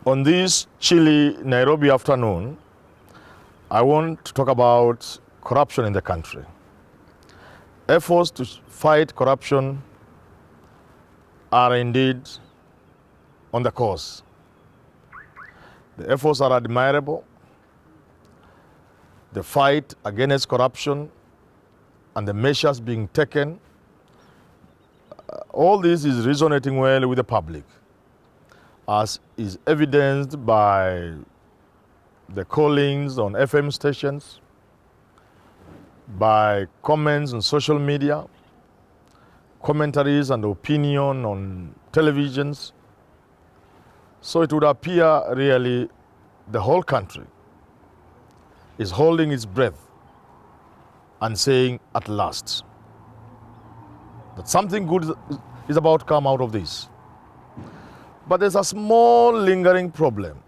On this chilly Nairobi afternoon, I want to talk about corruption in the country. Efforts to fight corruption are indeed on the course. The efforts are admirable. The fight against corruption and the measures being taken, all this is resonating well with the public, as is evidenced by the callings on FM stations, by comments on social media, commentaries and opinion on televisions. So it would appear really the whole country is holding its breath and saying at last that something good is about to come out of this. But there's a small lingering problem.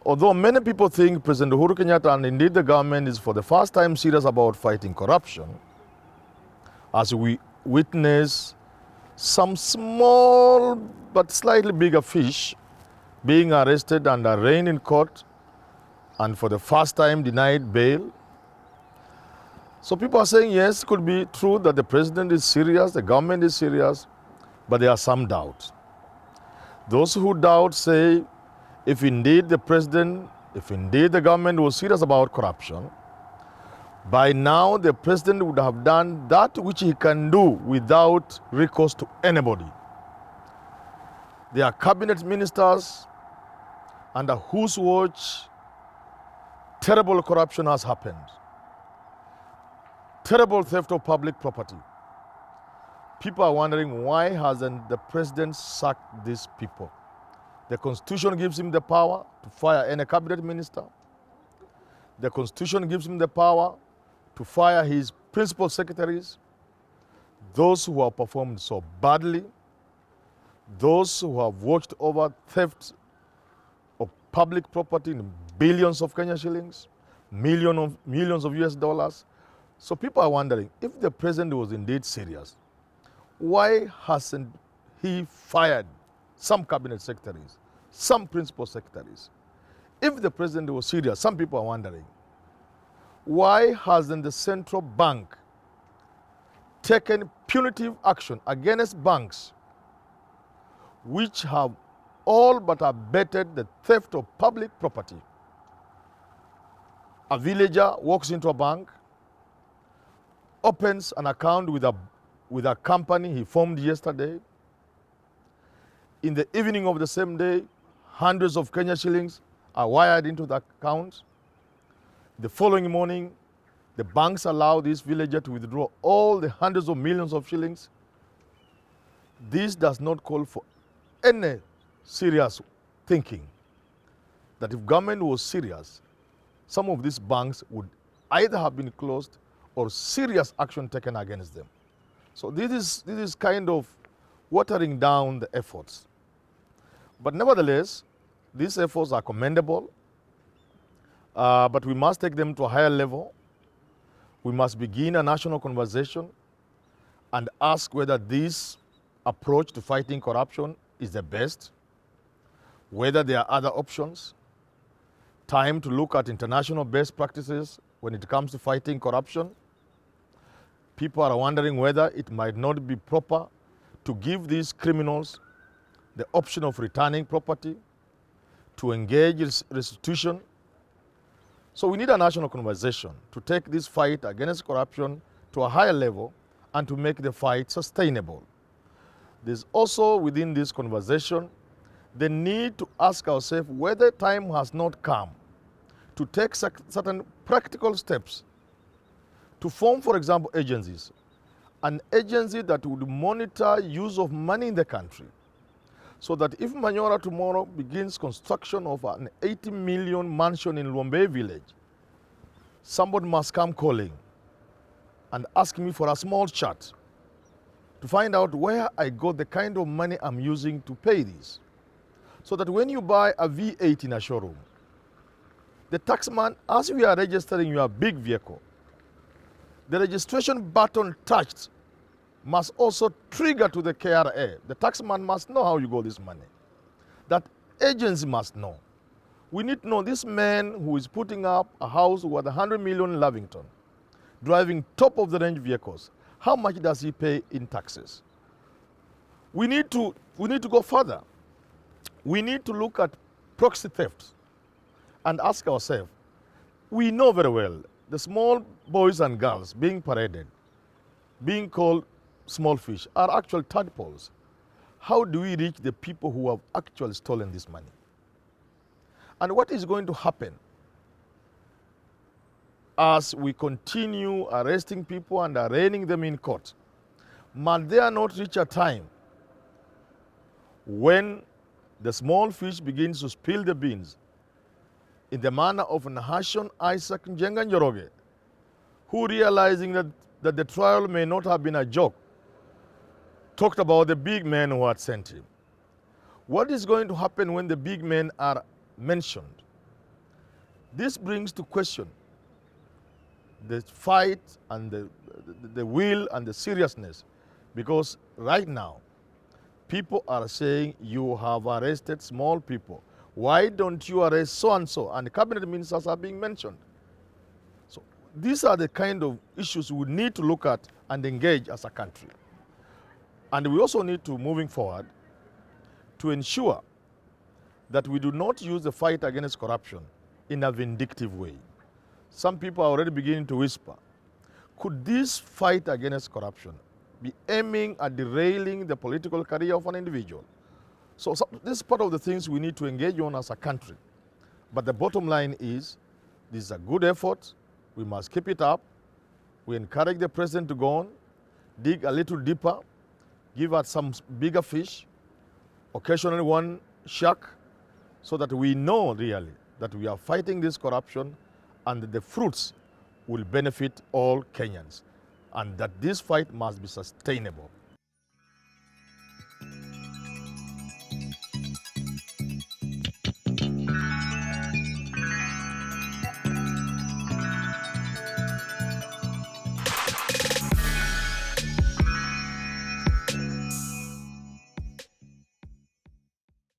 Although many people think President Uhuru Kenyatta and indeed the government is for the first time serious about fighting corruption, as we witness some small but slightly bigger fish being arrested and arraigned in court and for the first time denied bail. So people are saying, yes, it could be true that the president is serious, the government is serious, but there are some doubts. Those who doubt say, if indeed the president, if indeed the government was serious about corruption, by now the president would have done that which he can do without recourse to anybody. There are cabinet ministers under whose watch terrible corruption has happened. Terrible theft of public property. People are wondering, why hasn't the president sacked these people? The Constitution gives him the power to fire any cabinet minister. The Constitution gives him the power to fire his principal secretaries, those who have performed so badly, those who have watched over theft of public property in billions of Kenya shillings, millions of US dollars. So people are wondering, if the president was indeed serious, why hasn't he fired some cabinet secretaries, some principal secretaries? If the president was serious, some people are wondering, why hasn't the central bank taken punitive action against banks which have all but abetted the theft of public property? A villager walks into a bank, opens an account with a company he formed yesterday. In the evening of the same day, hundreds of Kenya shillings are wired into the account. The following morning, the banks allow this villager to withdraw all the hundreds of millions of shillings. This does not call for any serious thinking that if government was serious, some of these banks would either have been closed or serious action taken against them. So this is kind of watering down the efforts. But nevertheless, these efforts are commendable, but we must take them to a higher level. We must begin a national conversation and ask whether this approach to fighting corruption is the best, whether there are other options. Time to look at international best practices when it comes to fighting corruption. People are wondering whether it might not be proper to give these criminals the option of returning property, to engage in restitution. So we need a national conversation to take this fight against corruption to a higher level and to make the fight sustainable. There's also within this conversation the need to ask ourselves whether time has not come to take certain practical steps to form, for example, agencies. An agency that would monitor use of money in the country, so that if Manyora tomorrow begins construction of an 80 million mansion in Lombe village, somebody must come calling and ask me for a small chart to find out where I got the kind of money I'm using to pay this. So that when you buy a V8 in a showroom, the taxman, as we are registering your big vehicle, the registration button touched must also trigger to the KRA. The taxman must know how you got this money. That Agency must know. We need to know this man who is putting up a house worth 100 million in Lavington, driving top of the range vehicles. How much does he pay in taxes? We need to go further. We need to look at proxy thefts and ask ourselves, we know very well the small boys and girls being paraded, being called small fish, are actual tadpoles. How do we reach the people who have actually stolen this money? And what is going to happen as we continue arresting people and arraigning them in court? Might there not reach a time when the small fish begins to spill the beans in the manner of Nahashon Isaac Njenga Njoroge, who, realizing that the trial may not have been a joke, talked about the big men who had sent him? What is going to happen when the big men are mentioned? This brings to question the fight and the will and the seriousness, because right now people are saying you have arrested small people. Why don't you arrest so-and-so? And the cabinet ministers are being mentioned. So these are the kind of issues we need to look at and engage as a country. And we also need to, moving forward, to ensure that we do not use the fight against corruption in a vindictive way. Some people are already beginning to whisper, could this fight against corruption be aiming at derailing the political career of an individual? So this is part of the things we need to engage on as a country. But the bottom line is, this is a good effort. We must keep it up. We encourage the president to go on, dig a little deeper, give us some bigger fish, occasionally one shark, so that we know really that we are fighting this corruption and that the fruits will benefit all Kenyans, and that this fight must be sustainable.